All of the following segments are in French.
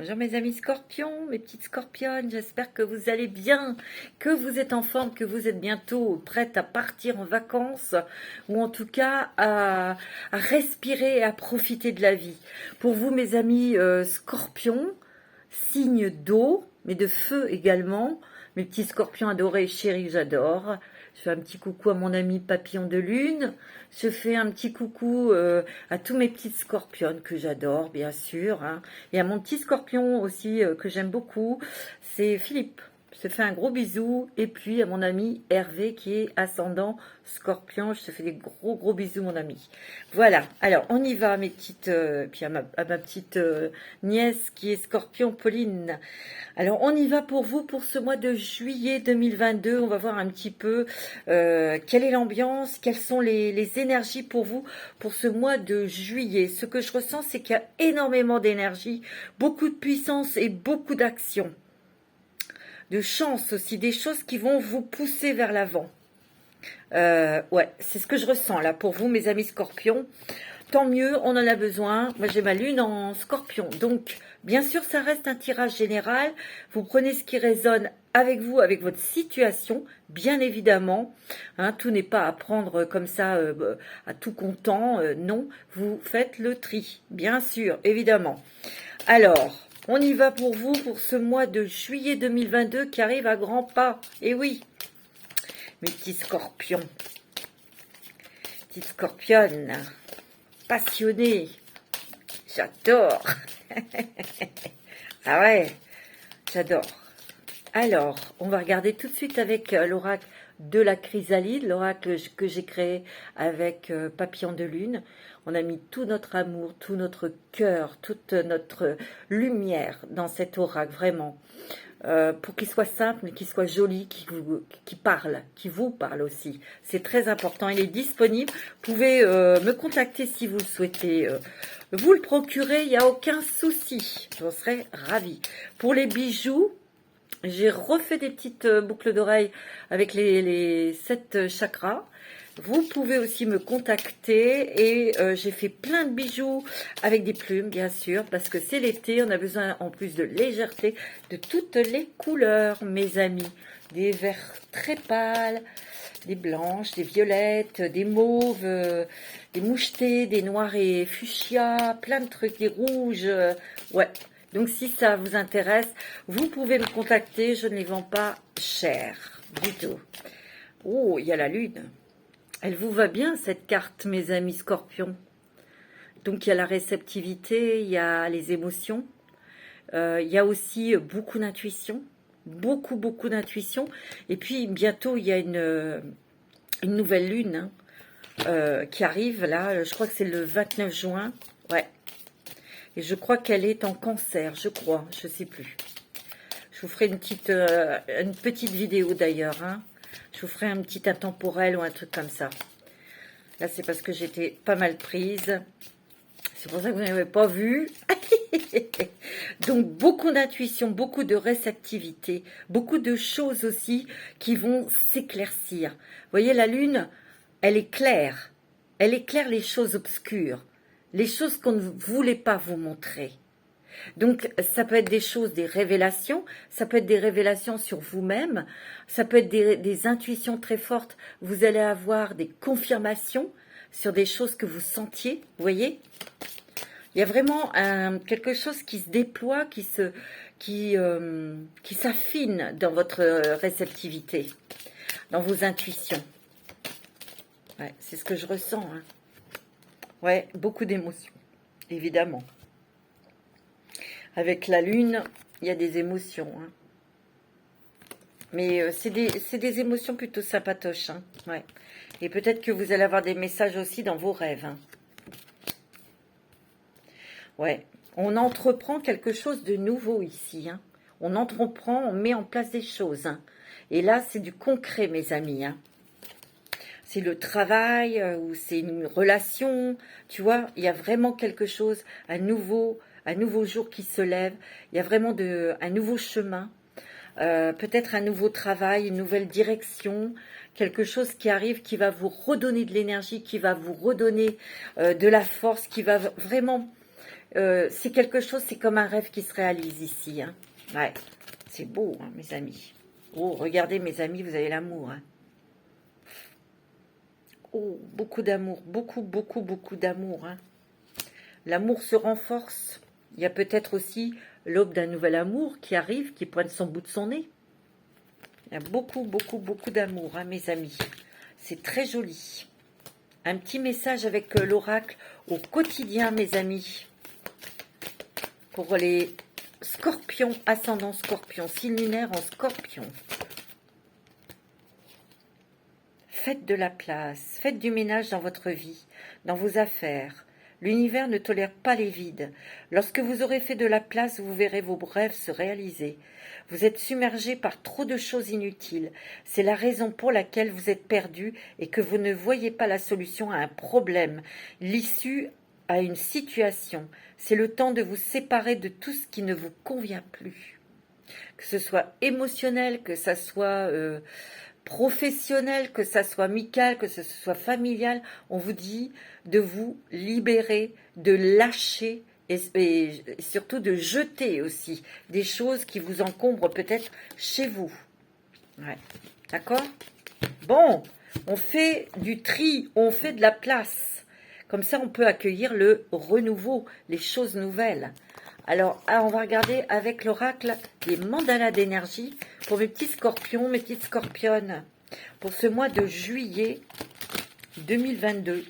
Bonjour mes amis scorpions, mes petites scorpionnes, j'espère que vous allez bien, que vous êtes en forme, que vous êtes bientôt prêtes à partir en vacances ou en tout cas à respirer et à profiter de la vie. Pour vous mes amis scorpions, signe d'eau, mais de feu également, mes petits scorpions adorés, chéris, j'adore. Je fais un petit coucou à mon ami papillon de lune. Je fais un petit coucou à tous mes petites scorpionnes que j'adore, bien sûr. Hein. Et à mon petit scorpion aussi que j'aime beaucoup, c'est Philippe. Je te fais un gros bisou. Et puis à mon ami Hervé qui est ascendant scorpion. Je te fais des gros bisous mon ami. Voilà, alors on y va mes petites... puis à ma petite nièce qui est scorpion Pauline. Alors on y va pour vous pour ce mois de juillet 2022. On va voir un petit peu quelle est l'ambiance, quelles sont les énergies pour vous pour ce mois de juillet. Ce que je ressens, c'est qu'il y a énormément d'énergie, beaucoup de puissance et beaucoup d'action. De chance aussi, des choses qui vont vous pousser vers l'avant. Ouais, c'est ce que je ressens là pour vous, mes amis scorpions. Tant mieux, on en a besoin. Moi, j'ai ma lune en scorpion. Donc, bien sûr, ça reste un tirage général. Vous prenez ce qui résonne avec vous, avec votre situation, bien évidemment. Hein, tout n'est pas à prendre comme ça, à tout comptant. Non, vous faites le tri, bien sûr, évidemment. Alors, on y va pour vous pour ce mois de juillet 2022 qui arrive à grands pas. Et oui, mes petits scorpions, petites scorpionnes, passionnés, j'adore. Ah ouais, j'adore. Alors, on va regarder tout de suite avec l'oracle de la chrysalide, l'oracle que j'ai créé avec Papillon de Lune. On a mis tout notre amour, tout notre cœur, toute notre lumière dans cet oracle, vraiment. Pour qu'il soit simple, mais qu'il soit joli, qui parle, qui vous parle aussi. C'est très important. Il est disponible. Vous pouvez me contacter si vous le souhaitez. Vous le procurer, il n'y a aucun souci. J'en serais ravie. Pour les bijoux, j'ai refait des petites boucles d'oreilles avec les 7 chakras. Vous pouvez aussi me contacter et j'ai fait plein de bijoux avec des plumes, bien sûr, parce que c'est l'été, on a besoin en plus de légèreté, de toutes les couleurs, mes amis. Des verts très pâles, des blanches, des violettes, des mauves, des mouchetés, des noirs et fuchsia, plein de trucs, des rouges, ouais. Donc si ça vous intéresse, vous pouvez me contacter, je ne les vends pas cher du tout. Oh, il y a la lune. Elle vous va bien cette carte, mes amis scorpions. Donc il y a la réceptivité, il y a les émotions, il y a aussi beaucoup d'intuition, beaucoup d'intuition. Et puis bientôt il y a une nouvelle lune qui arrive là, je crois que c'est le 29 juin, ouais. Et je crois qu'elle est en cancer, je crois, je sais plus. Je vous ferai une petite vidéo d'ailleurs, hein. Je vous ferai un petit intemporel ou un truc comme ça. Là, c'est parce que j'étais pas mal prise. C'est pour ça que vous n'avez pas vu. Donc, beaucoup d'intuition, beaucoup de réceptivité, beaucoup de choses aussi qui vont s'éclaircir. Vous voyez, la lune, elle est claire. Elle éclaire les choses obscures, les choses qu'on ne voulait pas vous montrer. Donc, ça peut être des choses, des révélations, ça peut être des révélations sur vous-même, ça peut être des intuitions très fortes. Vous allez avoir des confirmations sur des choses que vous sentiez, vous voyez. Il y a vraiment quelque chose qui se déploie, qui s'affine dans votre réceptivité, dans vos intuitions. Ouais, c'est ce que je ressens. Hein. Ouais, beaucoup d'émotions, évidemment. Avec la lune, il y a des émotions. Hein. Mais c'est des émotions plutôt sympatoches. Hein. Ouais. Et peut-être que vous allez avoir des messages aussi dans vos rêves. Hein. Ouais. On entreprend quelque chose de nouveau ici. Hein. On entreprend, on met en place des choses. Hein. Et là, c'est du concret, mes amis. Hein. C'est le travail ou c'est une relation. Tu vois, il y a vraiment quelque chose, un nouveau jour qui se lève, il y a vraiment un nouveau chemin, peut-être un nouveau travail, une nouvelle direction, quelque chose qui arrive, qui va vous redonner de l'énergie, qui va vous redonner de la force, qui va vraiment c'est quelque chose, c'est comme un rêve qui se réalise ici. Hein. Ouais, c'est beau, hein, mes amis. Oh, regardez, mes amis, vous avez l'amour. Hein. Oh, beaucoup d'amour, beaucoup, beaucoup, beaucoup d'amour. Hein. L'amour se renforce. Il y a peut-être aussi l'aube d'un nouvel amour qui arrive, qui pointe son bout de son nez. Il y a beaucoup, beaucoup, beaucoup d'amour, hein, mes amis. C'est très joli. Un petit message avec l'oracle au quotidien, mes amis. Pour les scorpions, ascendant scorpion, signe lunaire en scorpion. Faites de la place, faites du ménage dans votre vie, dans vos affaires. L'univers ne tolère pas les vides. Lorsque vous aurez fait de la place, vous verrez vos rêves se réaliser. Vous êtes submergé par trop de choses inutiles. C'est la raison pour laquelle vous êtes perdu et que vous ne voyez pas la solution à un problème, l'issue à une situation. C'est le temps de vous séparer de tout ce qui ne vous convient plus. Que ce soit émotionnel, que ce soit professionnel, que ça soit amical, que ce soit familial, on vous dit de vous libérer, de lâcher et surtout de jeter aussi des choses qui vous encombrent peut-être chez vous. Ouais. D'accord? Bon, on fait du tri, on fait de la place. Comme ça, on peut accueillir le renouveau, les choses nouvelles. Alors, on va regarder avec l'oracle les mandalas d'énergie pour mes petits scorpions, mes petites scorpionnes, pour ce mois de juillet 2022.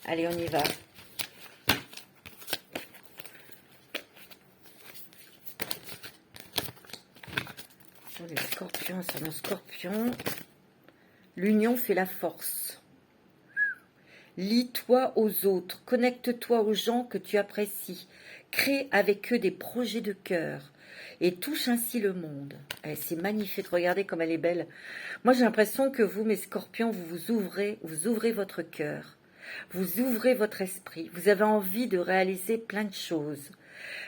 Allez, on y va. Pour les scorpions, sur nos scorpions, l'union fait la force. Lie-toi aux autres, connecte-toi aux gens que tu apprécies, crée avec eux des projets de cœur et touche ainsi le monde. C'est magnifique, regardez comme elle est belle. Moi j'ai l'impression que vous, mes scorpions, vous ouvrez votre cœur, vous ouvrez votre esprit, vous avez envie de réaliser plein de choses.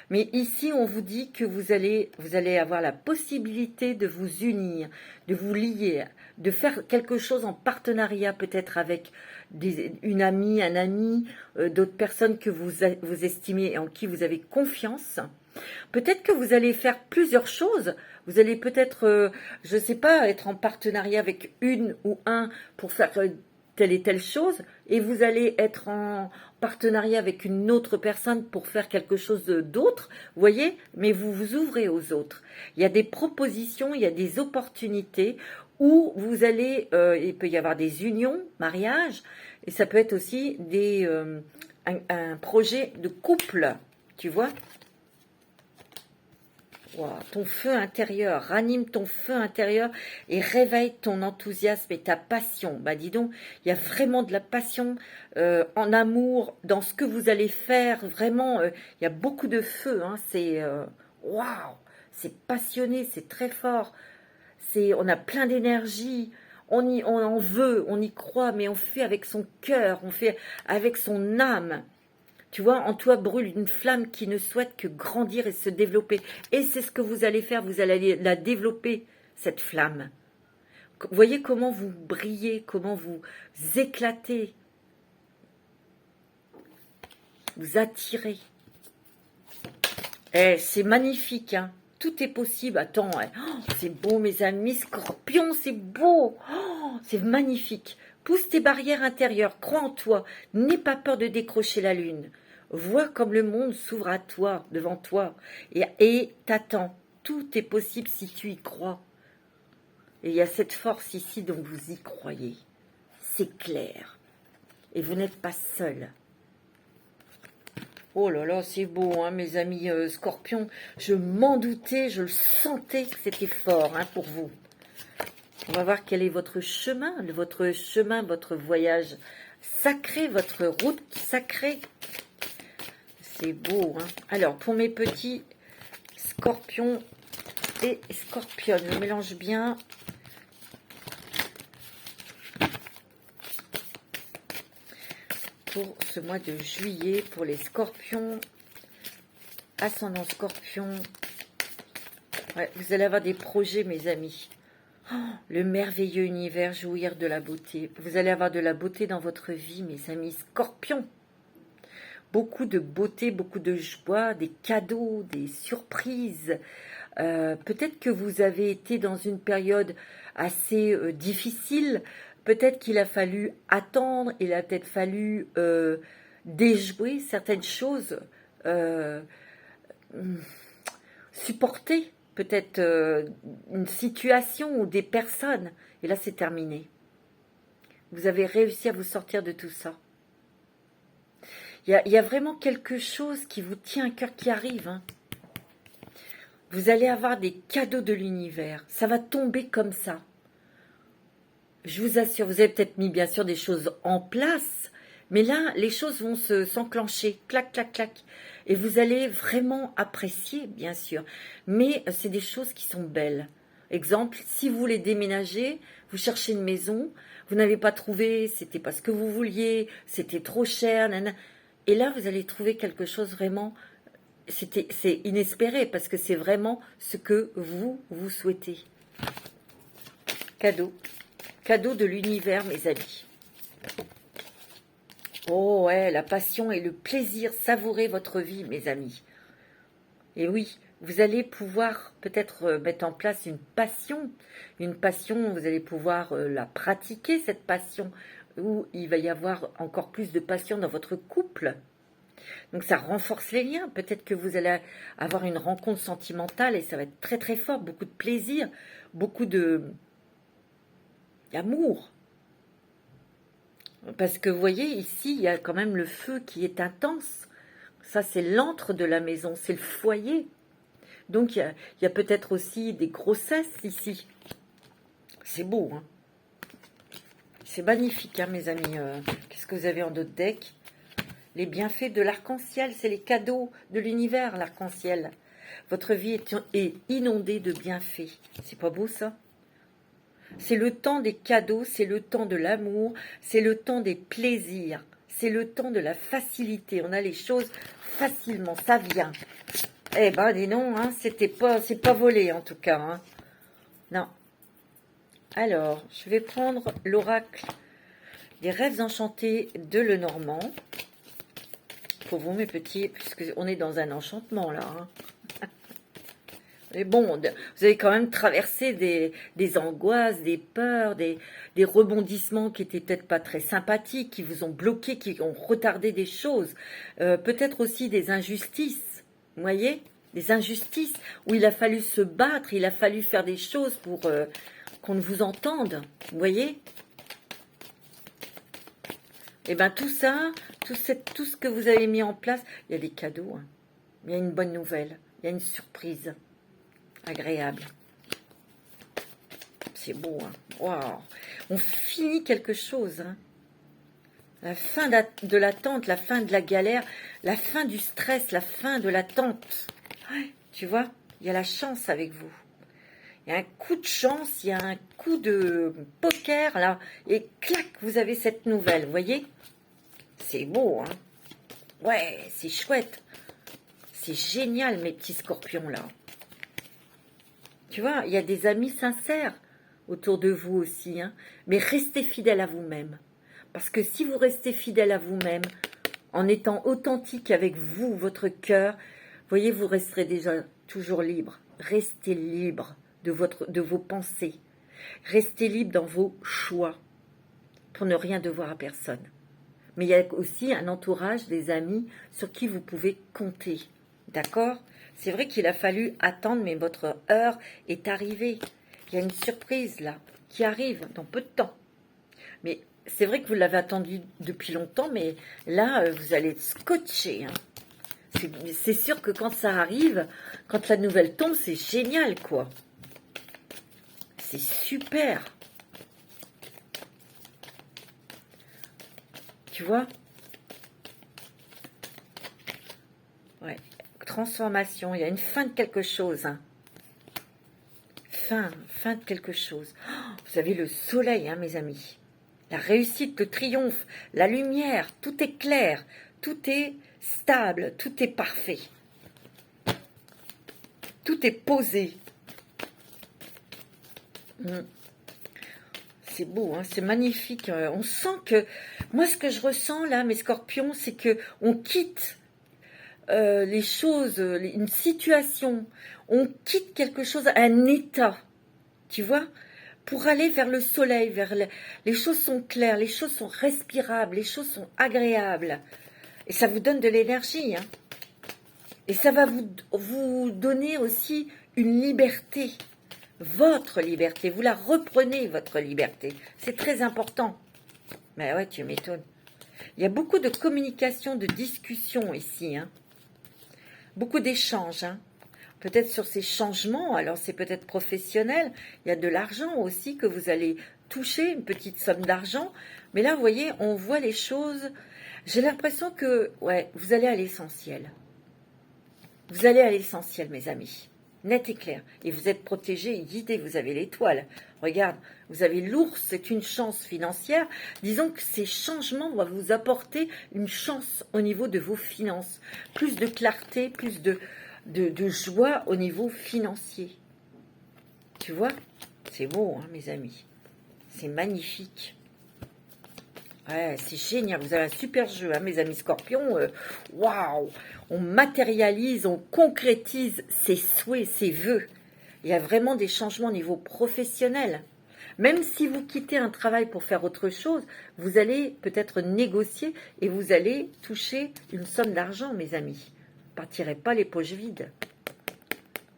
Mais ici, on vous dit que vous allez avoir la possibilité de vous unir, de vous lier, de faire quelque chose en partenariat peut-être avec une amie, un ami, d'autres personnes que vous estimez et en qui vous avez confiance. Peut-être que vous allez faire plusieurs choses. Vous allez peut-être, je ne sais pas, être en partenariat avec une ou un pour faire telle et telle chose, et vous allez être en partenariat avec une autre personne pour faire quelque chose d'autre, vous voyez, mais vous vous ouvrez aux autres. Il y a des propositions, il y a des opportunités où vous allez, il peut y avoir des unions, mariages, et ça peut être aussi un projet de couple, tu vois. Wow, ton feu intérieur, ranime ton feu intérieur et réveille ton enthousiasme et ta passion. Bah dis donc, il y a vraiment de la passion en amour dans ce que vous allez faire. Vraiment, il y a beaucoup de feu. Hein, c'est waouh, c'est passionné, c'est très fort. On a plein d'énergie. On en veut, on y croit, mais on fait avec son cœur, on fait avec son âme. Tu vois, en toi brûle une flamme qui ne souhaite que grandir et se développer. Et c'est ce que vous allez faire, vous allez la développer, cette flamme. Vous voyez comment vous brillez, comment vous éclatez, vous attirez. C'est magnifique, hein. Tout est possible. Attends, c'est beau, mes amis. Scorpion, c'est beau. Oh, c'est magnifique. Pousse tes barrières intérieures, crois en toi. N'aie pas peur de décrocher la lune. Vois comme le monde s'ouvre à toi, devant toi, et t'attends. Tout est possible si tu y crois. Et il y a cette force ici, donc vous y croyez. C'est clair. Et vous n'êtes pas seul. Oh là là, c'est beau, hein, mes amis scorpions. Je m'en doutais, je le sentais que c'était fort, hein, pour vous. On va voir quel est votre chemin, votre voyage sacré, votre route sacrée. C'est beau, hein. Alors, pour mes petits scorpions et scorpionnes, je mélange bien. Pour ce mois de juillet, pour les scorpions, ascendant scorpion. Ouais, vous allez avoir des projets, mes amis. Le merveilleux univers, jouir de la beauté. Vous allez avoir de la beauté dans votre vie, mes amis Scorpions. Beaucoup de beauté, beaucoup de joie, des cadeaux, des surprises. Peut-être que vous avez été dans une période assez difficile. Peut-être qu'il a fallu attendre, il a peut-être fallu déjouer certaines choses, euh, supporter peut-être une situation ou des personnes. Et là, c'est terminé. Vous avez réussi à vous sortir de tout ça. Il y a vraiment quelque chose qui vous tient à cœur qui arrive. Hein. Vous allez avoir des cadeaux de l'univers. Ça va tomber comme ça. Je vous assure, vous avez peut-être mis bien sûr des choses en place, mais là, les choses vont s'enclencher, clac, clac, clac. Et vous allez vraiment apprécier, bien sûr. Mais c'est des choses qui sont belles. Exemple, si vous voulez déménager, vous cherchez une maison, vous n'avez pas trouvé, c'était pas ce que vous vouliez, c'était trop cher, nanana. Et là, vous allez trouver quelque chose vraiment, c'est inespéré, parce que c'est vraiment ce que vous souhaitez. Cadeau. Cadeau de l'univers, mes amis. Oh ouais, la passion et le plaisir, savourez votre vie, mes amis. Et oui, vous allez pouvoir peut-être mettre en place une passion. Une passion, vous allez pouvoir la pratiquer, cette passion, où il va y avoir encore plus de passion dans votre couple. Donc ça renforce les liens. Peut-être que vous allez avoir une rencontre sentimentale et ça va être très très fort, beaucoup de plaisir, beaucoup d'amour. Parce que vous voyez, ici, il y a quand même le feu qui est intense. Ça, c'est l'antre de la maison, c'est le foyer. Donc, il y a peut-être aussi des grossesses ici. C'est beau, hein. C'est magnifique, hein, mes amis. Qu'est-ce que vous avez en d'autres decks? Les bienfaits de l'arc-en-ciel, c'est les cadeaux de l'univers, l'arc-en-ciel. Votre vie est inondée de bienfaits. C'est pas beau, ça? C'est le temps des cadeaux, c'est le temps de l'amour, c'est le temps des plaisirs, c'est le temps de la facilité. On a les choses facilement, ça vient. Eh ben, dis non, hein, c'est pas volé en tout cas. Hein. Non. Alors, je vais prendre l'oracle des rêves enchantés de Lenormand. Pour vous, mes petits, puisqu'on est dans un enchantement là. Hein. Mais bon, vous avez quand même traversé des angoisses, des peurs, des rebondissements qui étaient peut-être pas très sympathiques, qui vous ont bloqué, qui ont retardé des choses. Peut-être aussi des injustices, vous voyez? Des injustices où il a fallu se battre, il a fallu faire des choses pour qu'on ne vous entende, vous voyez? Et bien tout ça, tout ce que vous avez mis en place, il y a des cadeaux, hein. Il y a une bonne nouvelle, il y a une surprise. Agréable. C'est beau, hein. Waouh. On finit quelque chose, hein. La fin de l'attente, la fin de la galère, la fin du stress, la fin de l'attente. Ouais, tu vois, il y a la chance avec vous. Il y a un coup de chance, il y a un coup de poker, là, et clac, vous avez cette nouvelle, vous voyez? C'est beau, hein. Ouais, c'est chouette. C'est génial, mes petits scorpions, là. Tu vois, il y a des amis sincères autour de vous aussi, hein. Mais restez fidèles à vous-même. Parce que si vous restez fidèle à vous-même, en étant authentique avec vous, votre cœur, voyez, vous resterez déjà toujours libre. Restez libre de vos pensées. Restez libre dans vos choix pour ne rien devoir à personne. Mais il y a aussi un entourage, des amis sur qui vous pouvez compter. D'accord ? C'est vrai qu'il a fallu attendre, mais votre heure est arrivée. Il y a une surprise là, qui arrive dans peu de temps. Mais c'est vrai que vous l'avez attendu depuis longtemps, mais là, vous allez être scotché. Hein. C'est sûr que quand ça arrive, quand la nouvelle tombe, c'est génial, quoi. C'est super. Tu vois ? Ouais. Transformation, il y a une fin de quelque chose. Hein. Fin de quelque chose. Oh, vous avez le soleil, hein, mes amis. La réussite, le triomphe, la lumière, tout est clair, tout est stable, tout est parfait. Tout est posé. C'est beau, hein, c'est magnifique. On sent que, moi ce que je ressens là, mes scorpions, c'est que on quitte les choses, une situation, on quitte quelque chose, un état, tu vois, pour aller vers le soleil, les choses sont claires, les choses sont respirables, les choses sont agréables. Et ça vous donne de l'énergie, hein. Et ça va vous donner aussi une liberté, votre liberté. Vous la reprenez, votre liberté. C'est très important. Mais ouais, tu m'étonnes. Il y a beaucoup de communication, de discussion ici, hein. Beaucoup d'échanges, hein. Peut-être sur ces changements, alors c'est peut-être professionnel. Il y a de l'argent aussi que vous allez toucher, une petite somme d'argent. Mais là, vous voyez, on voit les choses. J'ai l'impression que, ouais, vous allez à l'essentiel. Vous allez à l'essentiel, mes amis. Net et clair. Et vous êtes protégé et guidé. Vous avez l'étoile. Regarde, vous avez l'ours, c'est une chance financière. Disons que ces changements vont vous apporter une chance au niveau de vos finances. Plus de clarté, plus de joie au niveau financier. Tu vois? C'est beau, hein, mes amis. C'est magnifique. Ouais, c'est génial. Vous avez un super jeu, hein, mes amis scorpions. Waouh! On matérialise, on concrétise ses souhaits, ses vœux. Il y a vraiment des changements au niveau professionnel. Même si vous quittez un travail pour faire autre chose, vous allez peut-être négocier et vous allez toucher une somme d'argent, mes amis. Partirez pas les poches vides.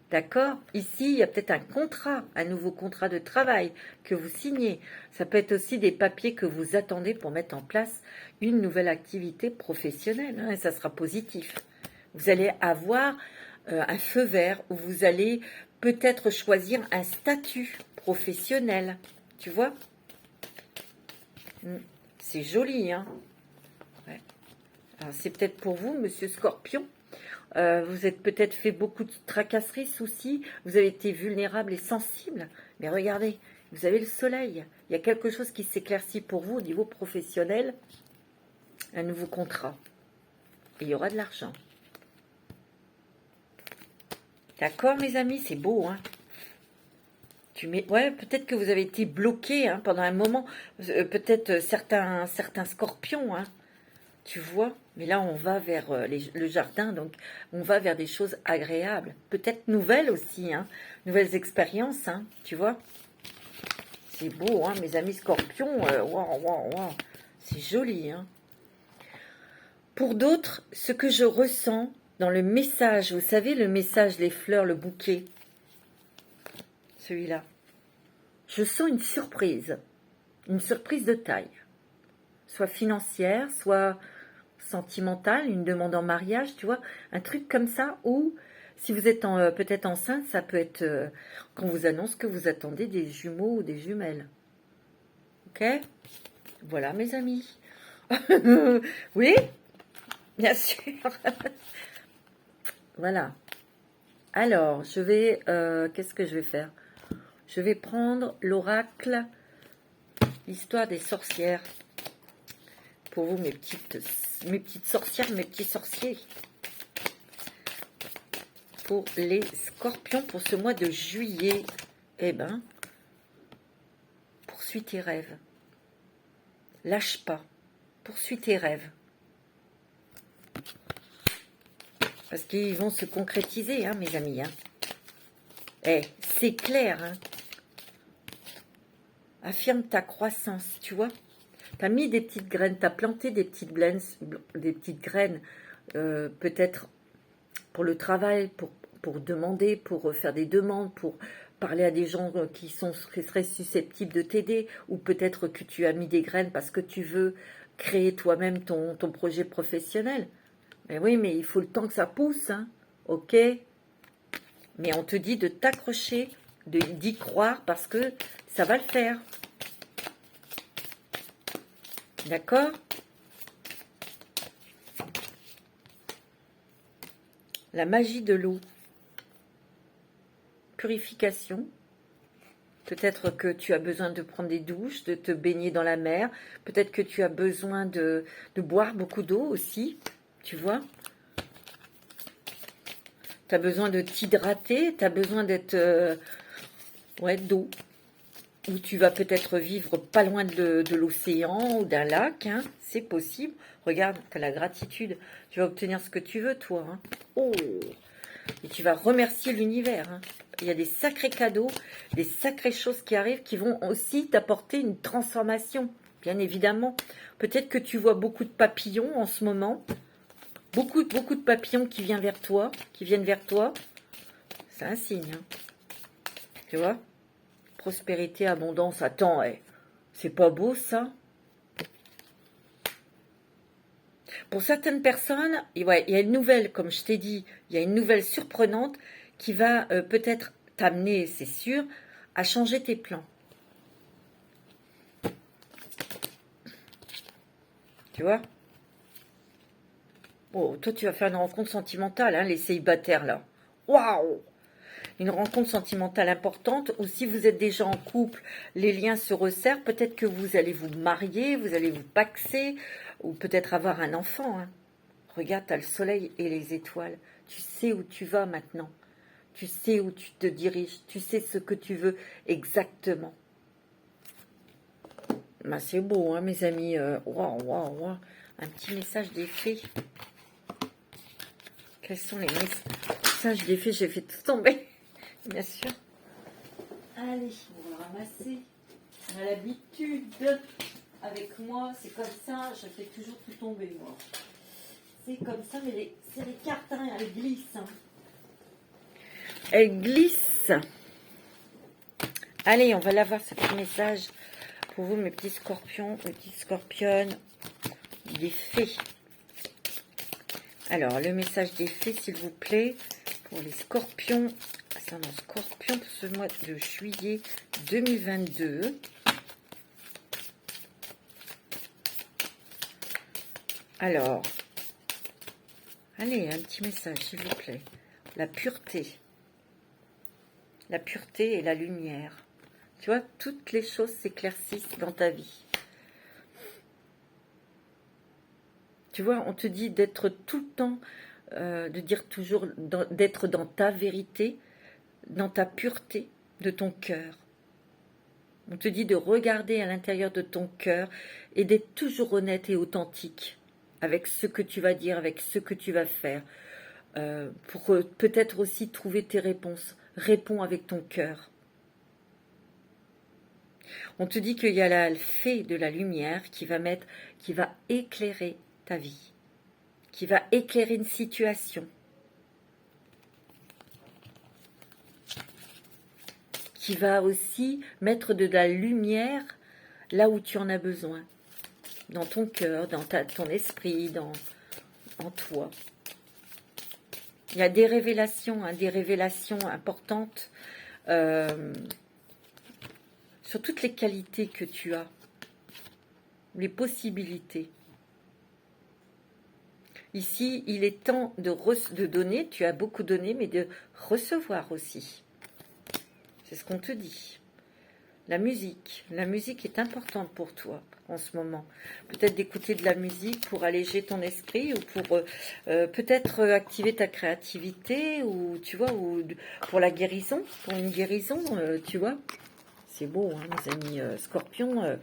D'accord? Ici, il y a peut-être un contrat, un nouveau contrat de travail que vous signez. Ça peut être aussi des papiers que vous attendez pour mettre en place une nouvelle activité professionnelle, hein, et ça sera positif. Vous allez avoir un feu vert où vous allez peut-être choisir un statut professionnel. Tu vois? C'est joli, hein? Ouais. Alors, c'est peut-être pour vous, monsieur Scorpion. Vous êtes peut-être fait beaucoup de tracasseries, soucis, vous avez été vulnérable et sensible. Mais regardez, vous avez le soleil. Il y a quelque chose qui s'éclaircit pour vous au niveau professionnel. Un nouveau contrat. Et il y aura de l'argent. D'accord, mes amis? C'est beau, hein? Ouais, peut-être que vous avez été bloqué, hein, pendant un moment. Peut-être certains scorpions, hein. Tu vois? Mais là, on va vers le jardin, donc on va vers des choses agréables. Peut-être nouvelles aussi, hein. Nouvelles expériences, hein, tu vois? C'est beau, hein, mes amis scorpions. Waouh, waouh, waouh. C'est joli, hein. Pour d'autres, ce que je ressens dans le message, vous savez, le message, les fleurs, le bouquet, celui-là, je sens une surprise de taille, soit financière, soit sentimentale, une demande en mariage, tu vois, un truc comme ça, ou si vous êtes peut-être enceinte, ça peut être qu'on vous annonce que vous attendez des jumeaux ou des jumelles. Ok? Voilà, mes amis. Oui, bien sûr. Voilà. Alors, je vais... qu'est-ce que je vais faire? Je vais prendre l'oracle, l'histoire des sorcières. Pour vous, mes petites sorcières, mes petits sorciers. Pour les scorpions, pour ce mois de juillet, eh ben, poursuis tes rêves. Lâche pas. Poursuis tes rêves. Parce qu'ils vont se concrétiser, hein, mes amis. Hein. Eh, c'est clair. Hein. Affirme ta croissance, tu vois. Tu as mis des petites graines, tu as planté des petites graines, peut-être pour le travail, pour demander, pour faire des demandes, pour parler à des gens qui seraient susceptibles de t'aider, ou peut-être que tu as mis des graines parce que tu veux créer toi-même ton projet professionnel. Mais oui, mais il faut le temps que ça pousse, hein, ok? Mais on te dit de t'accrocher, d'y croire parce que ça va le faire. D'accord? La magie de l'eau. Purification. Peut-être que tu as besoin de prendre des douches, de te baigner dans la mer. Peut-être que tu as besoin de boire beaucoup d'eau aussi, tu vois. Tu as besoin de t'hydrater, tu as besoin d'être... ouais, d'eau. Ou tu vas peut-être vivre pas loin de l'océan ou d'un lac, hein, c'est possible. Regarde, tu as la gratitude. Tu vas obtenir ce que tu veux, toi. Hein. Oh! Et tu vas remercier l'univers. Hein. Il y a des sacrés cadeaux, des sacrées choses qui arrivent qui vont aussi t'apporter une transformation, bien évidemment. Peut-être que tu vois beaucoup de papillons en ce moment. Beaucoup de papillons qui viennent vers toi. C'est un signe. Hein. Tu vois? Prospérité, abondance. Attends, c'est pas beau ça? Pour certaines personnes, ouais, il y a une nouvelle, comme je t'ai dit, il y a une nouvelle surprenante qui va peut-être t'amener, c'est sûr, à changer tes plans. Tu vois? Oh, toi, tu vas faire une rencontre sentimentale, hein, les célibataires, là. Waouh! Une rencontre sentimentale importante, ou si vous êtes déjà en couple, les liens se resserrent, peut-être que vous allez vous marier, vous allez vous paxer, ou peut-être avoir un enfant. Hein. Regarde, tu as le soleil et les étoiles. Tu sais où tu vas maintenant. Tu sais où tu te diriges. Tu sais ce que tu veux exactement. Ben, c'est beau, hein, mes amis. Waouh, waouh, waouh. Un petit message des fées. Quels sont les messages des fées? J'ai fait tout tomber. Bien sûr. Allez, on va ramasser. On a l'habitude. Avec moi, c'est comme ça. Je fais toujours tout tomber, moi. C'est comme ça, mais c'est les cartes, hein, elles glissent. Hein. Elles glissent. Allez, on va l'avoir, ce petit message. Pour vous, mes petits scorpions, mes petites scorpionnes, des fées. Alors, le message des fées, s'il vous plaît, pour les scorpions, ascendant scorpion, pour ce mois de juillet 2022. Alors, allez, un petit message, s'il vous plaît. La pureté. La pureté et la lumière. Tu vois, toutes les choses s'éclaircissent dans ta vie. Tu vois, on te dit d'être tout le temps, de dire toujours, d'être dans ta vérité, dans ta pureté de ton cœur. On te dit de regarder à l'intérieur de ton cœur et d'être toujours honnête et authentique avec ce que tu vas dire, avec ce que tu vas faire, pour peut-être aussi trouver tes réponses. Réponds avec ton cœur. On te dit qu'il y a la fée de la lumière qui va éclairer ta vie, qui va éclairer une situation, qui va aussi mettre de la lumière là où tu en as besoin, dans ton cœur, dans ton esprit, en toi. Il y a des révélations importantes sur toutes les qualités que tu as, les possibilités. Ici, il est temps de donner, tu as beaucoup donné, mais de recevoir aussi. C'est ce qu'on te dit. La musique est importante pour toi en ce moment. Peut-être d'écouter de la musique pour alléger ton esprit ou pour peut-être activer ta créativité ou tu vois, ou pour la guérison, pour une guérison, tu vois. C'est beau, hein, mes amis scorpions.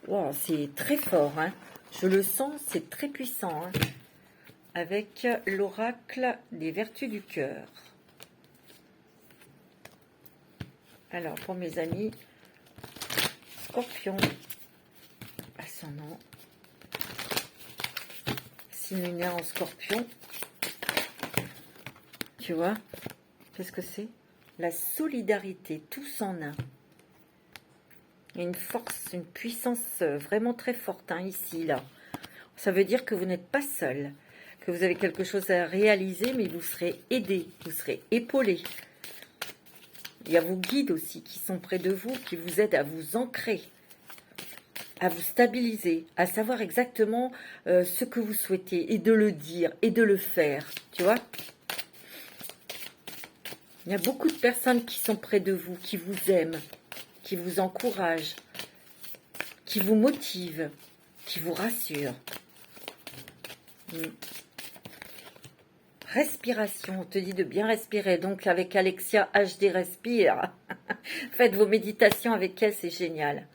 Wow, c'est très fort, hein. Je le sens, c'est très puissant, hein. Avec l'oracle des vertus du cœur. Alors, pour mes amis scorpions, ascendant, signe lunaire en scorpion, tu vois, qu'est-ce que c'est? La solidarité, tous en un. Il y a une force, une puissance vraiment très forte, hein, ici, là. Ça veut dire que vous n'êtes pas seul, que vous avez quelque chose à réaliser, mais vous serez aidé, vous serez épaulé. Il y a vos guides aussi qui sont près de vous, qui vous aident à vous ancrer, à vous stabiliser, à savoir exactement ce que vous souhaitez, et de le dire, et de le faire, tu vois. Il y a beaucoup de personnes qui sont près de vous, qui vous aiment, qui vous encouragent, qui vous motivent, qui vous rassurent. Respiration, on te dit de bien respirer. Donc avec Alexia HD Respire, faites vos méditations avec elle, c'est génial.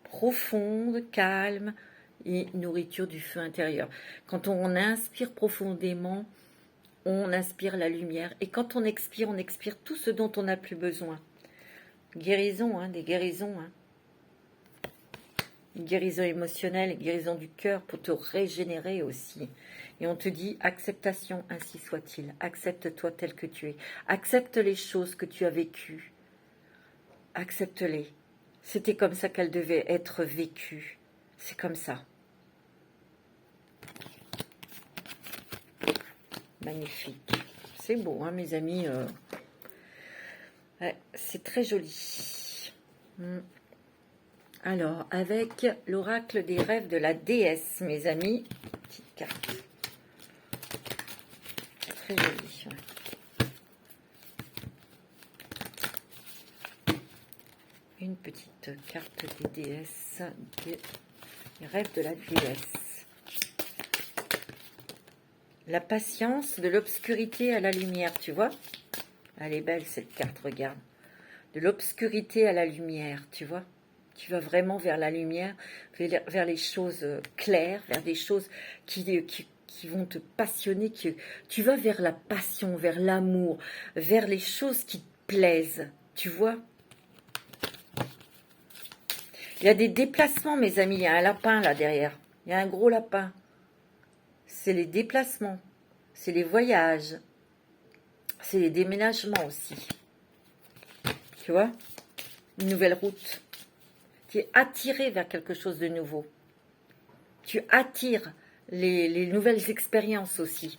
Profonde, calme et nourriture du feu intérieur. Quand on inspire profondément, on inspire la lumière. Et quand on expire tout ce dont on n'a plus besoin. Guérison, hein, des guérisons. Hein. Une guérison émotionnelle, une guérison du cœur pour te régénérer aussi. Et on te dit, acceptation, ainsi soit-il. Accepte-toi tel que tu es. Accepte les choses que tu as vécues. Accepte-les. C'était comme ça qu'elles devaient être vécues. C'est comme ça. Magnifique. C'est beau, hein, mes amis. Ouais, c'est très joli. Alors, avec l'oracle des rêves de la déesse, mes amis. Petite carte. Très jolie. Ouais. Une petite carte des déesses, des rêves de la déesse. La patience de l'obscurité à la lumière, tu vois? Elle est belle cette carte, regarde. De l'obscurité à la lumière, tu vois? Tu vas vraiment vers la lumière, vers les choses claires, vers des choses qui vont te passionner. Tu vas vers la passion, vers l'amour, vers les choses qui te plaisent, tu vois? Il y a des déplacements, mes amis. Il y a un lapin là derrière. Il y a un gros lapin. C'est les déplacements. C'est les voyages. C'est les déménagements aussi. Tu vois? Une nouvelle route. Tu es attiré vers quelque chose de nouveau. Tu attires les nouvelles expériences aussi.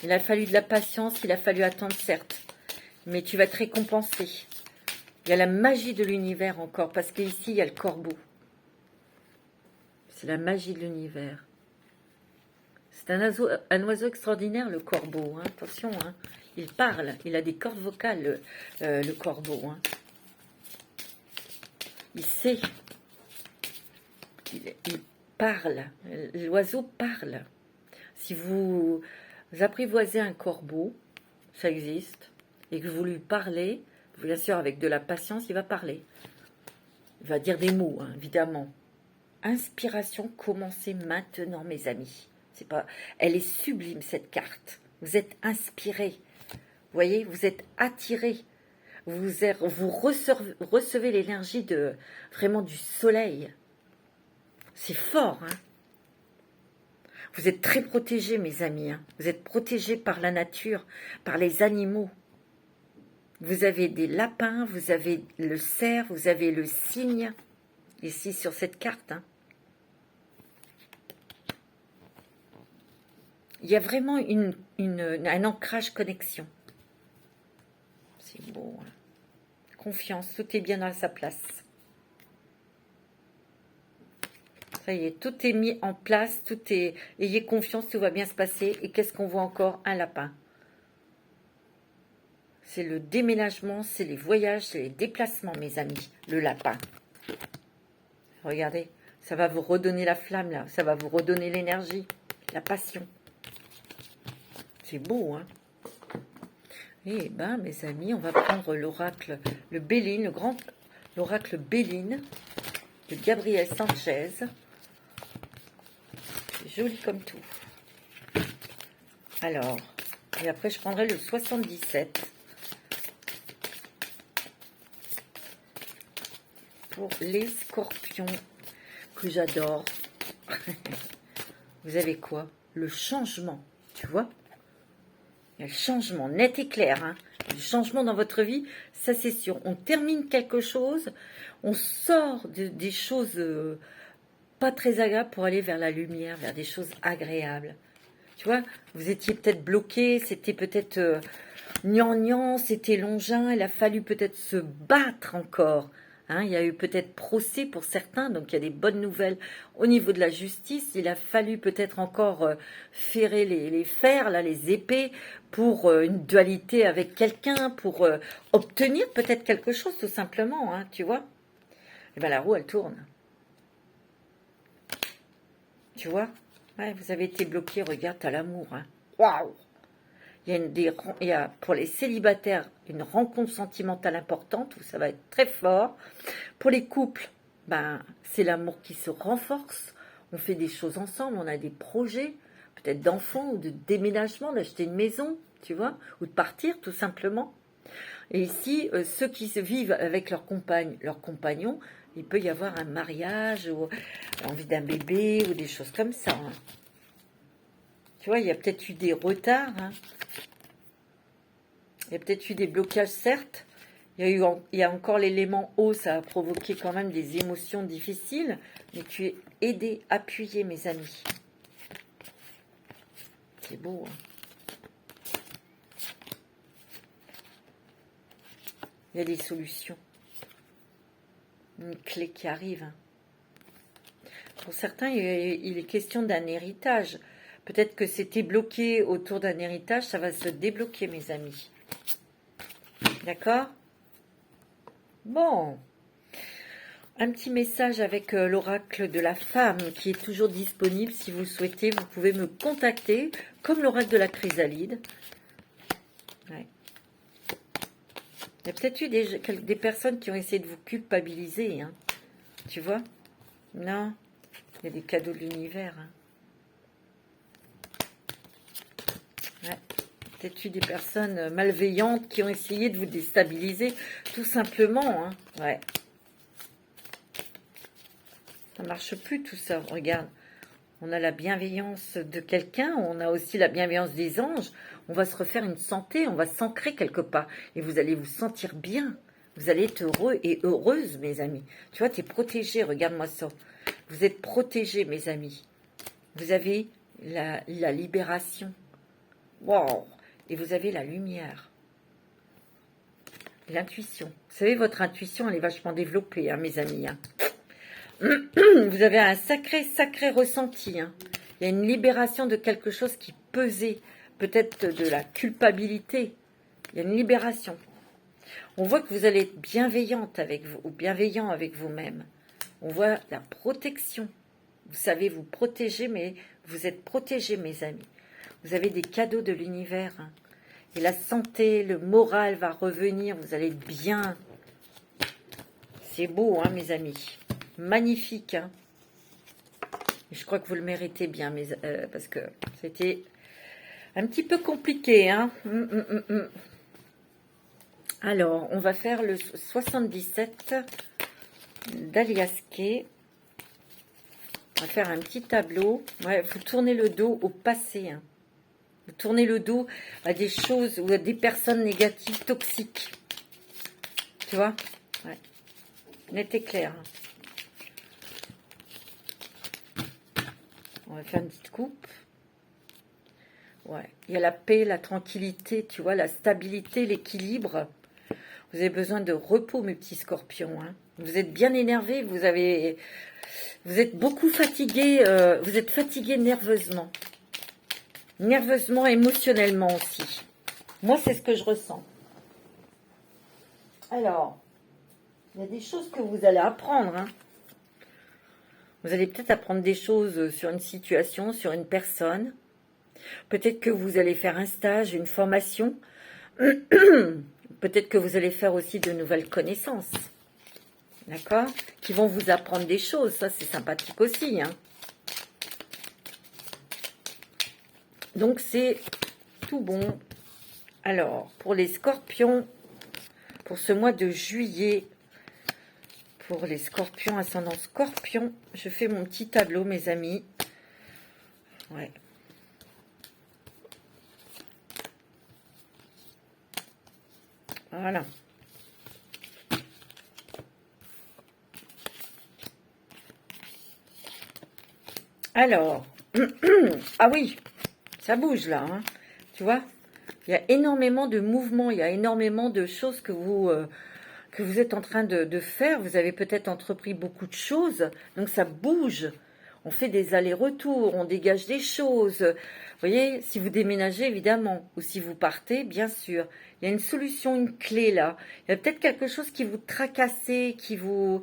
Il a fallu de la patience, il a fallu attendre, certes. Mais tu vas te récompenser. Il y a la magie de l'univers encore, parce qu'ici, il y a le corbeau. C'est la magie de l'univers. C'est un oiseau extraordinaire, le corbeau. Hein. Attention, hein. Il parle, il a des cordes vocales, le corbeau. Hein. Il sait. Il parle. L'oiseau parle. Si vous apprivoisez un corbeau, ça existe, et que vous lui parlez, bien sûr avec de la patience, il va parler. Il va dire des mots, hein, évidemment. Inspiration, commencez maintenant, mes amis. C'est pas, elle est sublime, cette carte. Vous êtes inspiré. Vous voyez, vous êtes attiré. Vous recevez l'énergie vraiment du soleil. C'est fort, hein. Vous êtes très protégés, mes amis. Hein. Vous êtes protégés par la nature, par les animaux. Vous avez des lapins, vous avez le cerf, vous avez le cygne, ici sur cette carte. Hein. Il y a vraiment un ancrage connexion. C'est beau. Hein. Confiance, tout est bien dans sa place. Ça y est, tout est mis en place, ayez confiance, tout va bien se passer. Et qu'est-ce qu'on voit encore? Un lapin. C'est le déménagement, c'est les voyages, c'est les déplacements, mes amis. Le lapin. Regardez, ça va vous redonner la flamme, là. Ça va vous redonner l'énergie, la passion. C'est beau, hein? Eh ben, mes amis, on va prendre l'oracle, le Béline, l'oracle Béline de Gabriel Sanchez. C'est joli comme tout. Alors, et après, je prendrai le 77. Pour les scorpions, que j'adore. Vous avez quoi? Le changement, tu vois? Il y a le changement, net et clair. Hein. Le changement dans votre vie, ça c'est sûr. On termine quelque chose, on sort des choses pas très agréables pour aller vers la lumière, vers des choses agréables. Tu vois, vous étiez peut-être bloqué, c'était peut-être gnangnan, c'était longin, il a fallu peut-être se battre encore. Hein, il y a eu peut-être procès pour certains, donc il y a des bonnes nouvelles au niveau de la justice. Il a fallu peut-être encore ferrer les fers, là, les épées, pour une dualité avec quelqu'un, pour obtenir peut-être quelque chose tout simplement, hein, tu vois. Et bien la roue, elle tourne. Tu vois, ouais, vous avez été bloqué, regarde, t'as l'amour. Hein. Waouh! Il y a pour les célibataires une rencontre sentimentale importante où ça va être très fort. Pour les couples, ben, c'est l'amour qui se renforce. On fait des choses ensemble, on a des projets, peut-être d'enfants ou de déménagement, d'acheter une maison, tu vois, ou de partir tout simplement. Et ici, ceux qui se vivent avec leur compagne, leur compagnon, il peut y avoir un mariage ou envie d'un bébé ou des choses comme ça. Hein. Tu vois, il y a peut-être eu des retards. Hein. Il y a peut-être eu des blocages, certes. Il y a encore l'élément eau, ça a provoqué quand même des émotions difficiles. Mais tu es aidé, appuyé, mes amis. C'est beau, hein. Il y a des solutions. Une clé qui arrive. Hein. Pour certains, il est question d'un héritage. Peut-être que c'était bloqué autour d'un héritage, ça va se débloquer, mes amis. D'accord? Bon. Un petit message avec l'oracle de la femme qui est toujours disponible. Si vous le souhaitez, vous pouvez me contacter, comme l'oracle de la chrysalide. Ouais. Il y a peut-être eu des personnes qui ont essayé de vous culpabiliser, hein. Tu vois? Non, il y a des cadeaux de l'univers. Hein. Ouais. Peut-être eu des personnes malveillantes qui ont essayé de vous déstabiliser, tout simplement. Hein. Ouais. Ça marche plus tout ça. Regarde, on a la bienveillance de quelqu'un, on a aussi la bienveillance des anges. On va se refaire une santé, on va s'ancrer quelque part. Et vous allez vous sentir bien. Vous allez être heureux et heureuse, mes amis. Tu vois, tu es protégé, regarde-moi ça. Vous êtes protégés, mes amis. Vous avez la libération. Waouh! Et vous avez la lumière. L'intuition. Vous savez, votre intuition, elle est vachement développée, hein, mes amis. Hein. Vous avez un sacré ressenti. Hein. Il y a une libération de quelque chose qui pesait. Peut-être de la culpabilité. Il y a une libération. On voit que vous allez être bienveillante avec vous, ou bienveillant avec vous-même. On voit la protection. Vous savez vous protéger, mais vous êtes protégés, mes amis. Vous avez des cadeaux de l'univers. Hein. Et la santé, le moral va revenir. Vous allez être bien. C'est beau, hein, mes amis. Magnifique. Hein. Je crois que vous le méritez bien, parce que c'était un petit peu compliqué. Hein. Alors, on va faire le 77 d'Aliaské. On va faire un petit tableau. Ouais, vous tournez le dos au passé. Hein. Vous tournez le dos à des choses ou à des personnes négatives, toxiques. Tu vois? Ouais. Net et clair. Hein. On va faire une petite coupe. Ouais. Il y a la paix, la tranquillité, tu vois, la stabilité, l'équilibre. Vous avez besoin de repos, mes petits scorpions. Hein. Vous êtes bien énervés, vous êtes beaucoup fatigués, vous êtes fatigués nerveusement. Nerveusement, émotionnellement aussi. Moi, c'est ce que je ressens. Alors, il y a des choses que vous allez apprendre. Hein. Vous allez peut-être apprendre des choses sur une situation, sur une personne. Peut-être que vous allez faire un stage, une formation. Peut-être que vous allez faire aussi de nouvelles connaissances. D'accord? Qui vont vous apprendre des choses. Ça, c'est sympathique aussi. Hein. Donc, c'est tout bon. Alors, pour les scorpions, pour ce mois de juillet, pour les scorpions, ascendant scorpion, je fais mon petit tableau, mes amis. Ouais. Voilà. Alors, ah oui, ça bouge là, hein, tu vois. Il y a énormément de mouvements, il y a énormément de choses que vous êtes en train de faire. Vous avez peut-être entrepris beaucoup de choses, donc ça bouge. on fait des allers-retours, on dégage des choses. Vous voyez, si vous déménagez, évidemment, ou si vous partez, bien sûr. Il y a une solution, une clé là. Il y a peut-être quelque chose qui vous tracassait, qui vous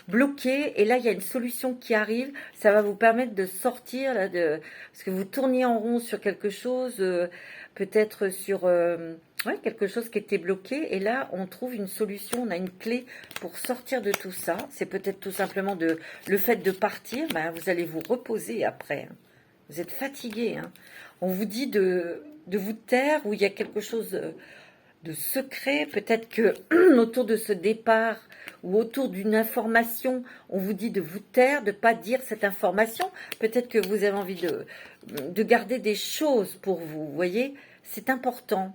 bloquait, et là, il y a une solution qui arrive. Ça va vous permettre de sortir, là, parce que vous tourniez en rond sur quelque chose, peut-être sur ouais, quelque chose qui était bloqué, et là, on trouve une solution, on a une clé pour sortir de tout ça. C'est peut-être tout simplement le fait de partir, ben, vous allez vous reposer après. Hein. Vous êtes fatigué. Hein. On vous dit de vous taire, où il y a quelque chose de secret, peut-être que autour de ce départ ou autour d'une information, on vous dit de vous taire, de ne pas dire cette information. Peut-être que vous avez envie de garder des choses pour vous, vous voyez. C'est important,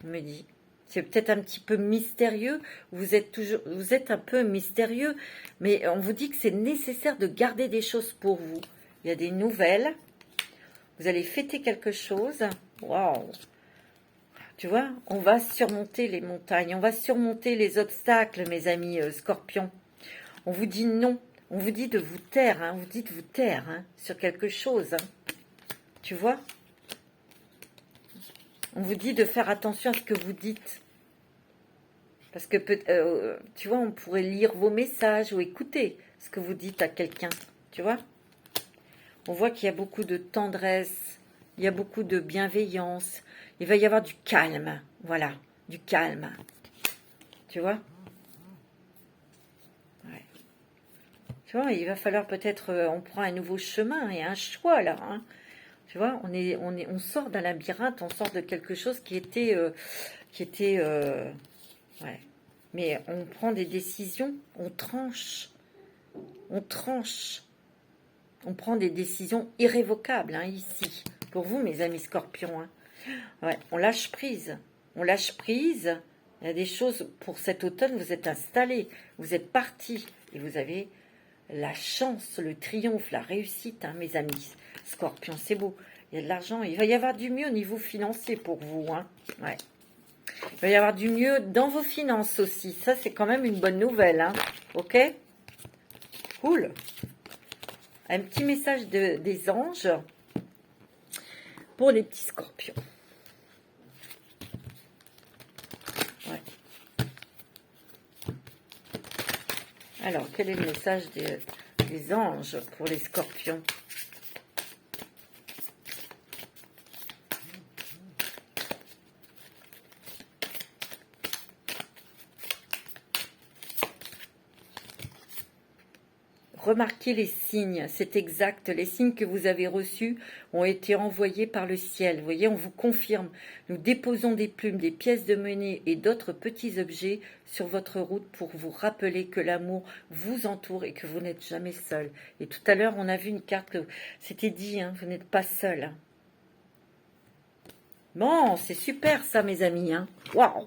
on me dit. C'est peut-être un petit peu mystérieux, vous êtes un peu mystérieux, mais on vous dit que c'est nécessaire de garder des choses pour vous. Il y a des nouvelles, vous allez fêter quelque chose. Waouh! Tu vois, on va surmonter les montagnes, on va surmonter les obstacles, mes amis scorpions. On vous dit non, on vous dit de vous taire, hein, on vous dit de vous taire hein, sur quelque chose. Hein. Tu vois? On vous dit de faire attention à ce que vous dites. Parce que, tu vois, on pourrait lire vos messages ou écouter ce que vous dites à quelqu'un. Tu vois? On voit qu'il y a beaucoup de tendresse, il y a beaucoup de bienveillance. Il va y avoir du calme, voilà, du calme. Tu vois? Ouais. Tu vois, il va falloir peut-être, on prend un nouveau chemin et un choix là. Hein. Tu vois, on sort d'un labyrinthe, on sort de quelque chose ouais. Mais on prend des décisions, on tranche, on tranche. On prend des décisions irrévocables hein, ici. Pour vous, mes amis scorpions. Hein. Ouais, on lâche prise. On lâche prise. Il y a des choses, pour cet automne, vous êtes installés, vous êtes partis. Et vous avez la chance, le triomphe, la réussite, hein, mes amis. Scorpions, c'est beau. Il y a de l'argent. Il va y avoir du mieux au niveau financier pour vous. Hein. Ouais. Il va y avoir du mieux dans vos finances aussi. Ça, c'est quand même une bonne nouvelle. Hein. Ok? Cool. Un petit message des anges pour les petits scorpions. Ouais. Alors, quel est le message des anges pour les scorpions? Remarquez les signes, c'est exact. Les signes que vous avez reçus ont été envoyés par le ciel. Vous voyez, on vous confirme. Nous déposons des plumes, des pièces de monnaie et d'autres petits objets sur votre route pour vous rappeler que l'amour vous entoure et que vous n'êtes jamais seul. Et tout à l'heure, on a vu une carte que c'était dit, hein, vous n'êtes pas seul. Hein. Bon, c'est super ça, mes amis. Hein. Waouh!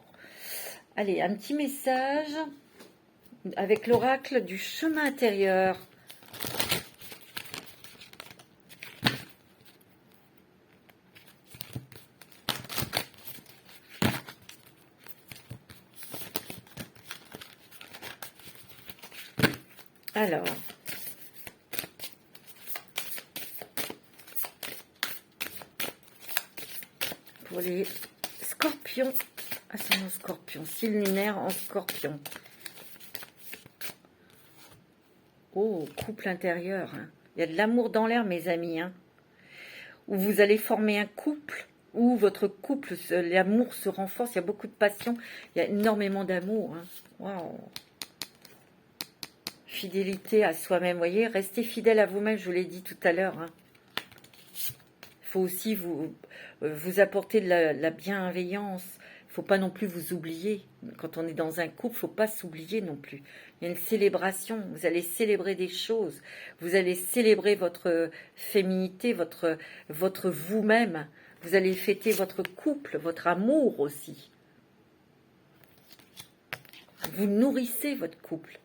Allez, un petit message avec l'oracle du chemin intérieur. Alors, pour les scorpions, ascendant scorpion, signe lunaire en scorpion. Oh, couple intérieur. Hein. Il y a de l'amour dans l'air, mes amis. Hein. Où vous allez former un couple, où votre couple, l'amour se renforce. Il y a beaucoup de passion. Il y a énormément d'amour. Hein. Waouh. Fidélité à soi-même. Vous voyez, restez fidèle à vous-même, je vous l'ai dit tout à l'heure. Hein. Il faut aussi vous apporter de la bienveillance. Il ne faut pas non plus vous oublier. Quand on est dans un couple, il ne faut pas s'oublier non plus. Il y a une célébration. Vous allez célébrer des choses. Vous allez célébrer votre féminité, votre vous-même. Vous allez fêter votre couple, votre amour aussi. Vous nourrissez votre couple.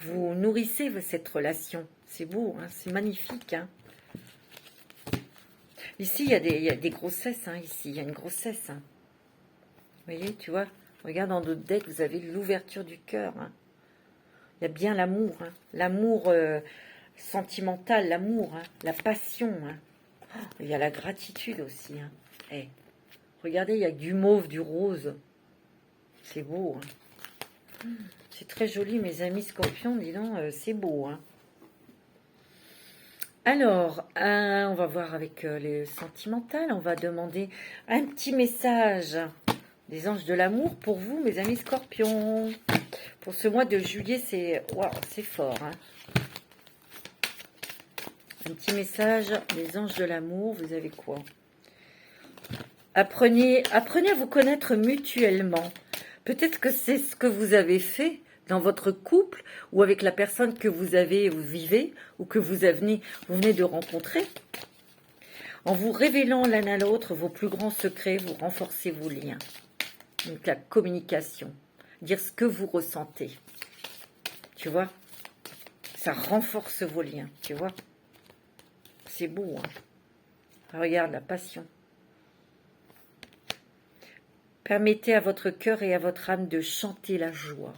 Vous nourrissez cette relation. C'est beau, hein, c'est magnifique. Hein. Ici, il y a des grossesses. Hein, ici, il y a une grossesse. Hein. Vous voyez, tu vois, regarde dans d'autres decks, vous avez l'ouverture du cœur. Hein. Il y a bien l'amour. Hein. L'amour, sentimental, l'amour, hein, la passion. Hein. Oh, il y a la gratitude aussi. Hein. Hey, regardez, il y a du mauve, du rose. C'est beau. Hein. C'est très joli, mes amis scorpions, dis donc, c'est beau. Hein. Alors, on va voir avec les sentimentales. On va demander un petit message des anges de l'amour pour vous, mes amis scorpions. Pour ce mois de juillet, c'est wow, c'est fort. Hein. Un petit message des anges de l'amour. Vous avez quoi? Apprenez à vous connaître mutuellement. Peut-être que c'est ce que vous avez fait dans votre couple ou avec la personne que vous vivez ou que vous venez de rencontrer. En vous révélant l'un à l'autre vos plus grands secrets, vous renforcez vos liens. Donc la communication, dire ce que vous ressentez. Tu vois? Ça renforce vos liens, tu vois? C'est beau, hein? Regarde la passion. Permettez à votre cœur et à votre âme de chanter la joie.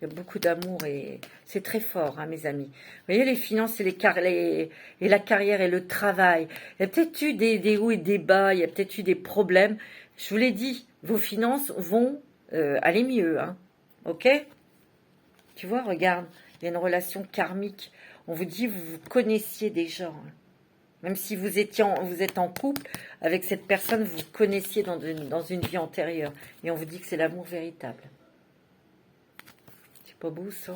Il y a beaucoup d'amour et c'est très fort, hein, mes amis. Vous voyez, les finances et, et la carrière et le travail. Il y a peut-être eu des hauts et des bas, il y a peut-être eu des problèmes. Je vous l'ai dit, vos finances vont aller mieux. Hein, ok? Tu vois, regarde, il y a une relation karmique. On vous dit, vous vous connaissiez déjà. Hein. Même si vous êtes en couple, avec cette personne, vous vous connaissiez dans une vie antérieure. Et on vous dit que c'est l'amour véritable. C'est pas beau, ça?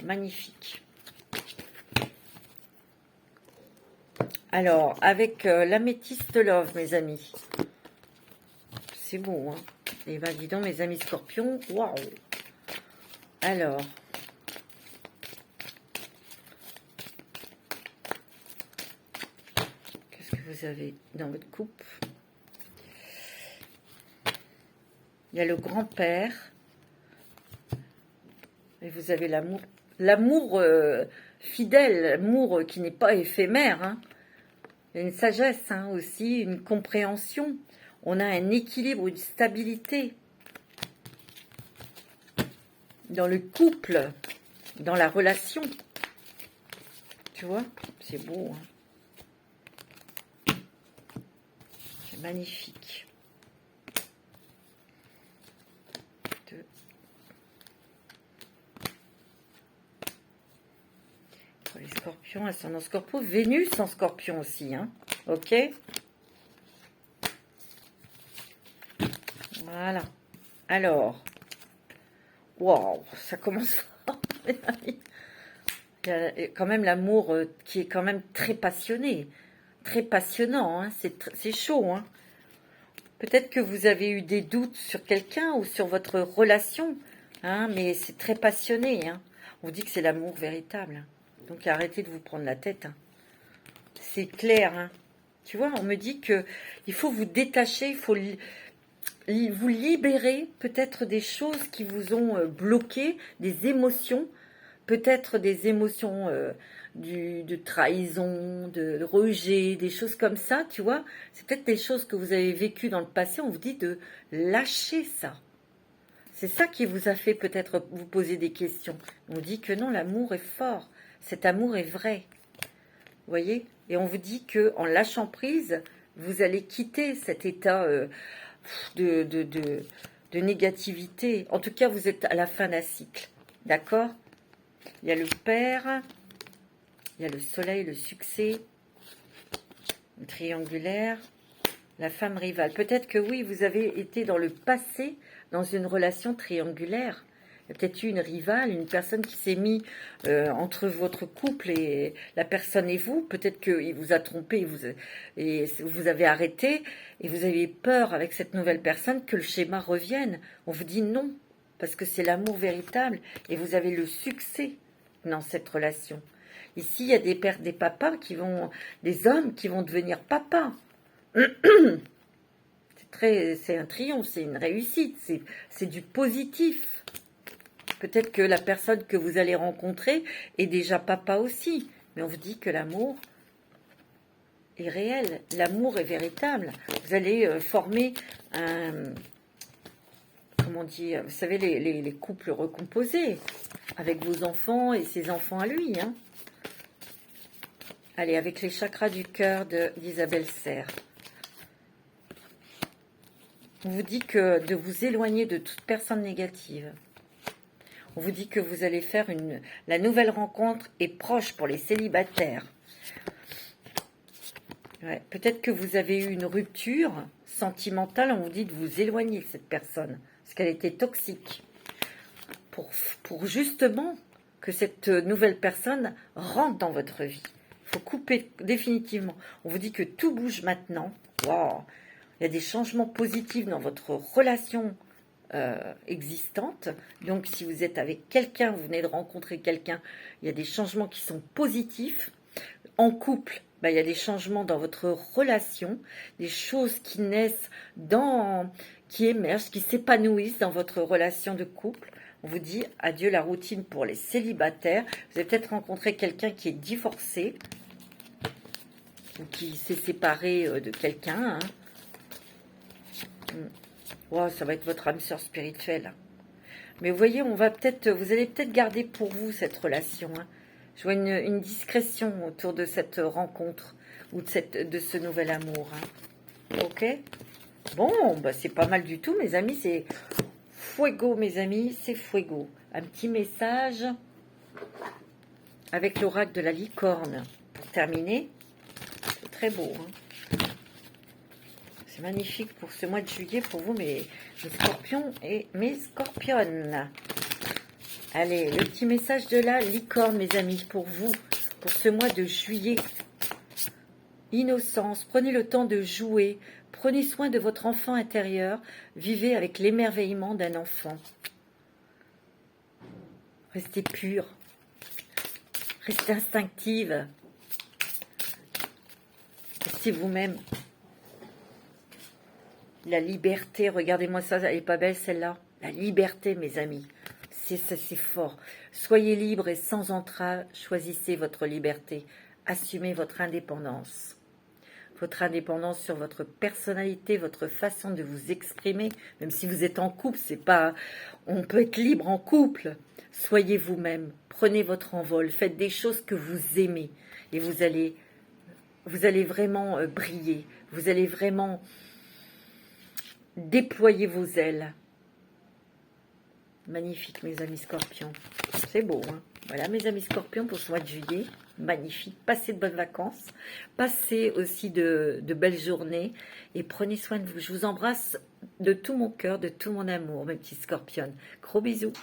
Magnifique. Alors, avec l'améthyste love, mes amis. C'est beau, hein? Et ben, dis donc, mes amis scorpions, waouh! Alors... vous avez dans votre couple. Il y a le grand-père. Et vous avez l'amour. L'amour fidèle, l'amour qui n'est pas éphémère. Hein. Il y a une sagesse hein, aussi, une compréhension. On a un équilibre, une stabilité. Dans le couple, dans la relation. Tu vois, c'est beau. Hein. Magnifique. Pour les scorpions, ascendant scorpion, Vénus en scorpion aussi, hein. Ok. Voilà. Alors, waouh, ça commence fort. Il y a quand même l'amour qui est quand même très passionné. Très passionnant, hein. C'est chaud. Hein. Peut-être que vous avez eu des doutes sur quelqu'un ou sur votre relation, hein, mais c'est très passionné. Hein. On vous dit que c'est l'amour véritable. Hein. Donc arrêtez de vous prendre la tête. Hein. C'est clair. Hein. Tu vois, on me dit que il faut vous détacher, il faut vous libérer peut-être des choses qui vous ont bloqué, des émotions, peut-être des émotions... de trahison, de rejet, des choses comme ça, tu vois. C'est peut-être des choses que vous avez vécues dans le passé, on vous dit de lâcher ça. C'est ça qui vous a fait peut-être vous poser des questions. On dit que non, l'amour est fort, cet amour est vrai. Vous voyez? Et on vous dit que en lâchant prise, vous allez quitter cet état de négativité. En tout cas, vous êtes à la fin d'un cycle. D'accord? Il y a le père... Il y a le soleil, le succès, le triangulaire, la femme rivale. Peut-être que oui, vous avez été dans le passé dans une relation triangulaire. Il y a peut-être eu une rivale, une personne qui s'est mise entre votre couple et la personne et vous. Peut-être qu'il vous a trompé et vous avez arrêté et vous avez peur avec cette nouvelle personne que le schéma revienne. On vous dit non, parce que c'est l'amour véritable et vous avez le succès dans cette relation. Ici, il y a des pères, des papas des hommes qui vont devenir papas. C'est un triomphe, c'est une réussite, c'est du positif. Peut-être que la personne que vous allez rencontrer est déjà papa aussi. Mais on vous dit que l'amour est réel, l'amour est véritable. Vous allez former un... Comment dire? Vous savez, les couples recomposés, avec vos enfants et ses enfants à lui, hein. Allez, avec les chakras du cœur d'Isabelle Serre. On vous dit que de vous éloigner de toute personne négative. On vous dit que vous allez faire la nouvelle rencontre est proche pour les célibataires. Ouais, peut-être que vous avez eu une rupture sentimentale, on vous dit de vous éloigner de cette personne, parce qu'elle était toxique. Pour justement que cette nouvelle personne rentre dans votre vie. Il faut couper définitivement. On vous dit que tout bouge maintenant. Wow. Il y a des changements positifs dans votre relation existante. Donc, si vous êtes avec quelqu'un, vous venez de rencontrer quelqu'un, il y a des changements qui sont positifs. En couple, il y a des changements dans votre relation, des choses qui naissent, qui émergent, qui s'épanouissent dans votre relation de couple. On vous dit adieu la routine pour les célibataires. Vous avez peut-être rencontré quelqu'un qui est divorcé ou qui s'est séparé de quelqu'un. Wow, ça va être votre âme sœur spirituelle. Mais vous voyez, vous allez peut-être garder pour vous cette relation. Je vois une discrétion autour de cette rencontre ou de ce nouvel amour. Ok? Bon, c'est pas mal du tout, mes amis. C'est fuego, mes amis. C'est fuego. Un petit message avec l'oracle de la licorne. Pour terminer, c'est très beau. C'est magnifique pour ce mois de juillet pour vous, mes scorpions et mes scorpionnes. Allez, le petit message de la licorne, mes amis, pour vous, pour ce mois de juillet. Innocence, prenez le temps de jouer, prenez soin de votre enfant intérieur, vivez avec l'émerveillement d'un enfant. Restez pure, restez instinctive, restez vous-même. La liberté, regardez-moi ça, elle n'est pas belle celle-là. La liberté, mes amis. C'est fort. Soyez libre et sans entrave, choisissez votre liberté. Assumez votre indépendance. Votre indépendance sur votre personnalité, votre façon de vous exprimer. Même si vous êtes en couple, c'est pas... On peut être libre en couple. Soyez vous-même. Prenez votre envol. Faites des choses que vous aimez. Et vous allez vraiment briller. Vous allez vraiment déployer vos ailes. Magnifique, mes amis scorpions. C'est beau, hein? Voilà, mes amis scorpions, pour ce mois de juillet. Magnifique. Passez de bonnes vacances. Passez aussi de belles journées. Et prenez soin de vous. Je vous embrasse de tout mon cœur, de tout mon amour, mes petits scorpions. Gros bisous.